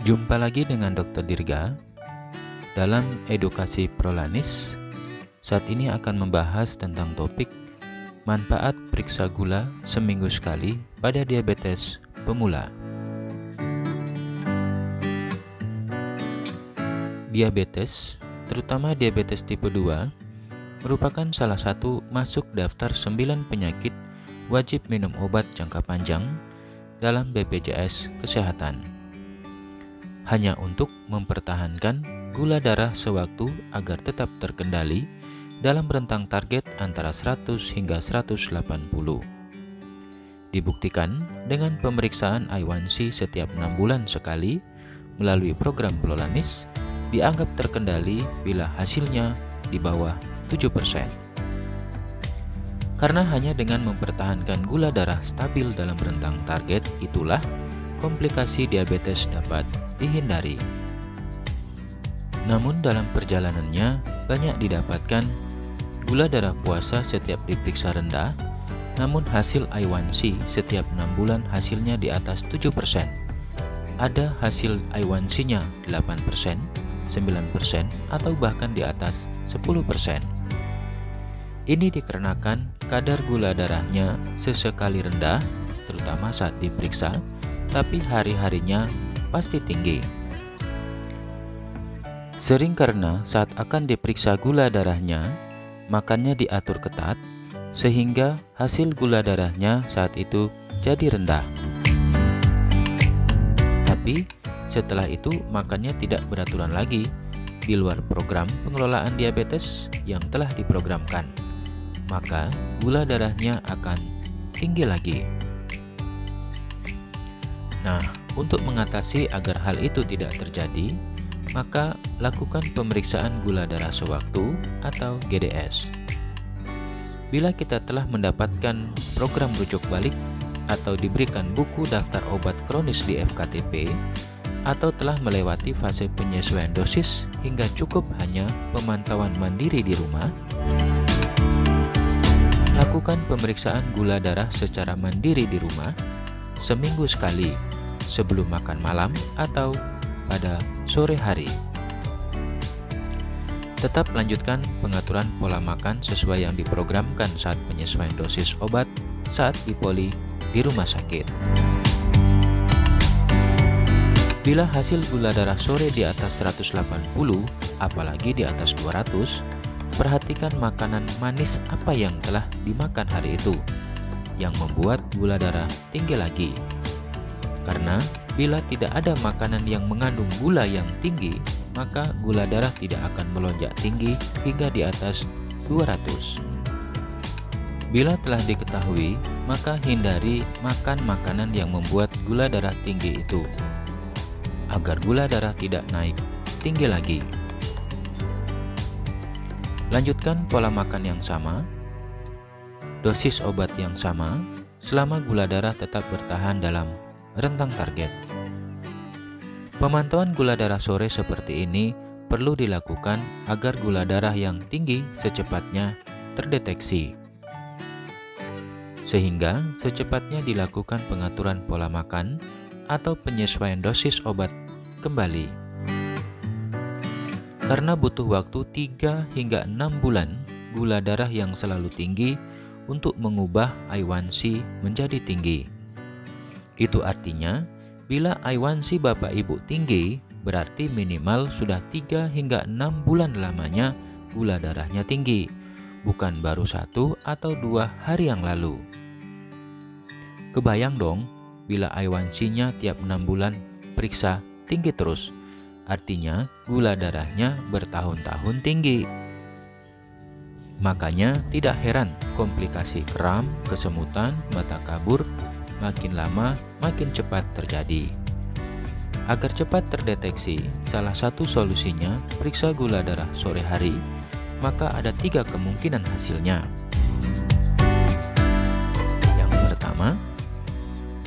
Jumpa lagi dengan Dr. Dirga dalam edukasi Prolanis. Saat ini akan membahas tentang topik manfaat periksa gula seminggu sekali pada diabetes pemula. Diabetes, terutama diabetes tipe 2, merupakan salah satu masuk daftar 9 penyakit wajib minum obat jangka panjang dalam BPJS Kesehatan. Hanya untuk mempertahankan gula darah sewaktu agar tetap terkendali dalam rentang target antara 100 hingga 180. Dibuktikan dengan pemeriksaan A1C setiap 6 bulan sekali melalui program Prolanis dianggap terkendali bila hasilnya di bawah 7%. Karena hanya dengan mempertahankan gula darah stabil dalam rentang target, itulah komplikasi diabetes dapat dihindari. Namun dalam perjalanannya banyak didapatkan gula darah puasa setiap diperiksa rendah, namun hasil A1C setiap 6 bulan hasilnya di atas 7%. Ada hasil A1C-nya 8%, 9%, atau bahkan di atas 10%. Ini dikarenakan kadar gula darahnya sesekali rendah, terutama saat diperiksa, tapi hari-harinya pasti tinggi. Sering karena saat akan diperiksa gula darahnya, makannya diatur ketat, sehingga hasil gula darahnya saat itu jadi rendah. Tapi setelah itu makannya tidak beraturan lagi, di luar program pengelolaan diabetes yang telah diprogramkan. Maka gula darahnya akan tinggi lagi. Nah, untuk mengatasi agar hal itu tidak terjadi, maka lakukan pemeriksaan gula darah sewaktu atau GDS. Bila kita telah mendapatkan program rujuk balik atau diberikan buku daftar obat kronis di FKTP, atau telah melewati fase penyesuaian dosis hingga cukup hanya pemantauan mandiri di rumah, lakukan pemeriksaan gula darah secara mandiri di rumah seminggu sekali sebelum makan malam atau pada sore hari. Tetap lanjutkan pengaturan pola makan sesuai yang diprogramkan saat penyesuaian dosis obat saat dipoli di rumah sakit. Bila hasil gula darah sore di atas 180, apalagi di atas 200, perhatikan makanan manis apa yang telah dimakan hari itu, yang membuat gula darah tinggi lagi. Karena bila tidak ada makanan yang mengandung gula yang tinggi, maka gula darah tidak akan melonjak tinggi hingga di atas 200. Bila telah diketahui, maka hindari makan makanan yang membuat gula darah tinggi itu, agar gula darah tidak naik tinggi lagi. Lanjutkan pola makan yang sama, dosis obat yang sama, selama gula darah tetap bertahan dalam rentang target. Pemantauan gula darah sore seperti ini perlu dilakukan agar gula darah yang tinggi secepatnya terdeteksi, sehingga secepatnya dilakukan pengaturan pola makan atau penyesuaian dosis obat kembali. Karena butuh waktu 3 hingga 6 bulan gula darah yang selalu tinggi untuk mengubah A1C menjadi tinggi. Itu artinya bila A1C Bapak Ibu tinggi, berarti minimal sudah 3 hingga 6 bulan lamanya gula darahnya tinggi, bukan baru 1 atau 2 hari yang lalu. Kebayang dong bila A1C-nya tiap 6 bulan periksa tinggi terus, artinya gula darahnya bertahun-tahun tinggi. Makanya tidak heran komplikasi kram, kesemutan, mata kabur makin lama makin cepat terjadi. Agar cepat terdeteksi, salah satu solusinya periksa gula darah sore hari, maka ada 3 kemungkinan hasilnya. Yang pertama,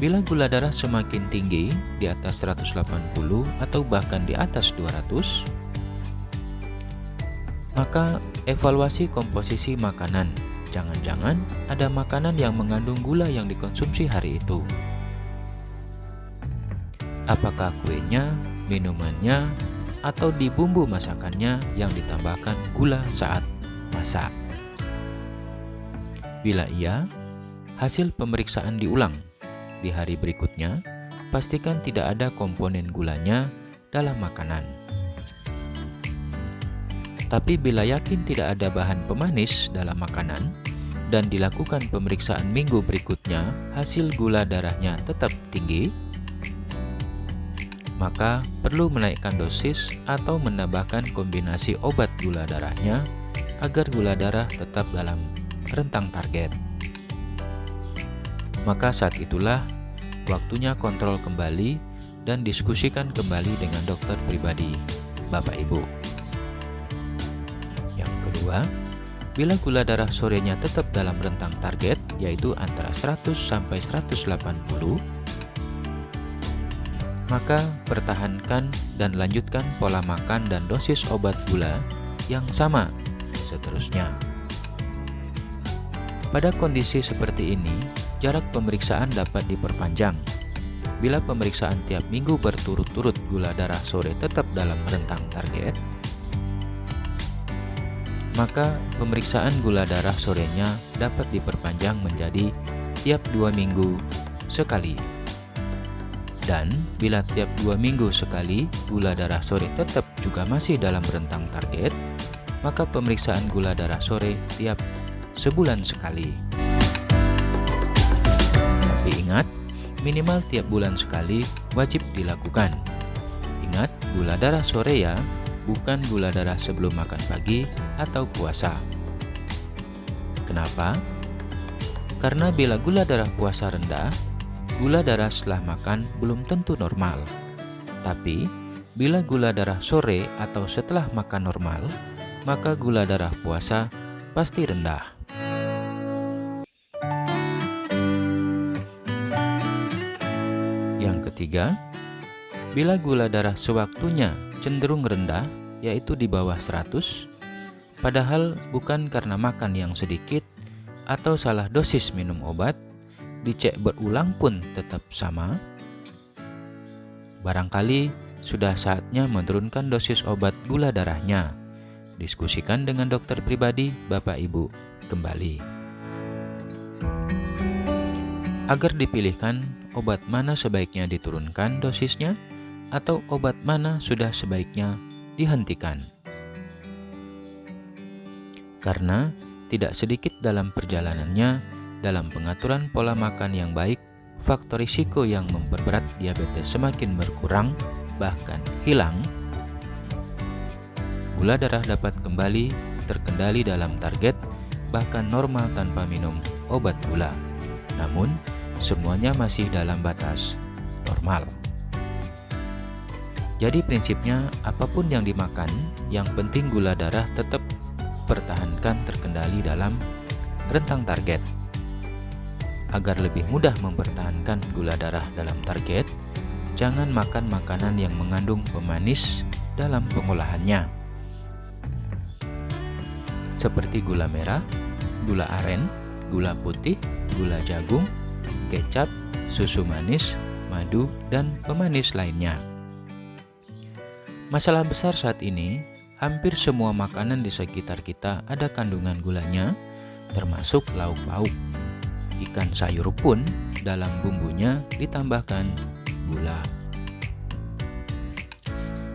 bila gula darah semakin tinggi di atas 180 atau bahkan di atas 200, maka evaluasi komposisi makanan. Jangan-jangan ada makanan yang mengandung gula yang dikonsumsi hari itu. Apakah kuenya, minumannya, atau di bumbu masakannya yang ditambahkan gula saat masak? Bila iya, hasil pemeriksaan diulang. Di hari berikutnya, pastikan tidak ada komponen gulanya dalam makanan. Tapi bila yakin tidak ada bahan pemanis dalam makanan dan dilakukan pemeriksaan minggu berikutnya, hasil gula darahnya tetap tinggi, maka perlu menaikkan dosis atau menambahkan kombinasi obat gula darahnya agar gula darah tetap dalam rentang target. Maka saat itulah waktunya kontrol kembali dan diskusikan kembali dengan dokter pribadi Bapak Ibu. Yang kedua, bila gula darah sorenya tetap dalam rentang target, yaitu antara 100 sampai 180, maka pertahankan dan lanjutkan pola makan dan dosis obat gula yang sama seterusnya. Pada kondisi seperti ini, jarak pemeriksaan dapat diperpanjang. Bila pemeriksaan tiap minggu berturut-turut gula darah sore tetap dalam rentang target, maka pemeriksaan gula darah sorenya dapat diperpanjang menjadi tiap 2 minggu sekali. Dan bila tiap 2 minggu sekali gula darah sore tetap juga masih dalam rentang target, maka pemeriksaan gula darah sore tiap sebulan sekali. Tapi ingat, minimal tiap bulan sekali wajib dilakukan. Ingat, gula darah sore ya, bukan gula darah sebelum makan pagi atau puasa. Kenapa? Karena bila gula darah puasa rendah, gula darah setelah makan belum tentu normal. Tapi, bila gula darah sore atau setelah makan normal, maka gula darah puasa pasti rendah. Yang ketiga, bila gula darah sewaktunya cenderung rendah, yaitu di bawah 100, padahal bukan karena makan yang sedikit atau salah dosis minum obat, dicek berulang pun tetap sama, barangkali sudah saatnya menurunkan dosis obat gula darahnya. Diskusikan dengan dokter pribadi Bapak Ibu kembali. Agar dipilihkan obat mana sebaiknya diturunkan dosisnya atau obat mana sudah sebaiknya dihentikan. Karena tidak sedikit dalam perjalanannya, dalam pengaturan pola makan yang baik, faktor risiko yang memperberat diabetes semakin berkurang, bahkan hilang. Gula darah dapat kembali terkendali dalam target, bahkan normal tanpa minum obat gula. Namun, semuanya masih dalam batas normal. Jadi prinsipnya, apapun yang dimakan, yang penting gula darah tetap pertahankan terkendali dalam rentang target. Agar lebih mudah mempertahankan gula darah dalam target, jangan makan makanan yang mengandung pemanis dalam pengolahannya, seperti gula merah, gula aren, gula putih, gula jagung, kecap, susu manis, madu, dan pemanis lainnya. Masalah besar saat ini, hampir semua makanan di sekitar kita ada kandungan gulanya, termasuk lauk pauk. Ikan sayur pun dalam bumbunya ditambahkan gula.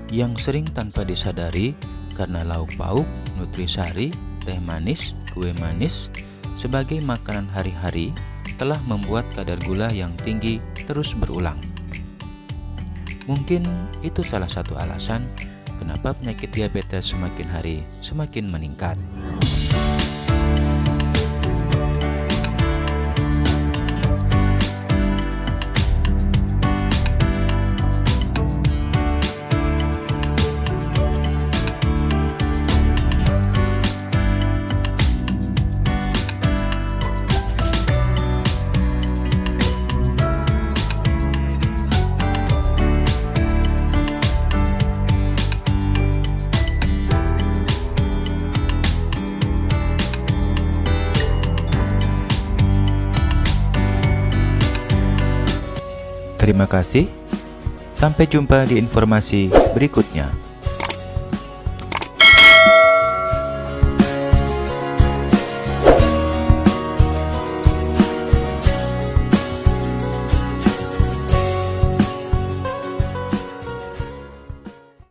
Yang sering tanpa disadari karena lauk pauk, nutrisari, teh manis, kue manis sebagai makanan hari-hari telah membuat kadar gula yang tinggi terus berulang. Mungkin itu salah satu alasan kenapa penyakit diabetes semakin hari semakin meningkat. Terima kasih. Sampai jumpa di informasi berikutnya.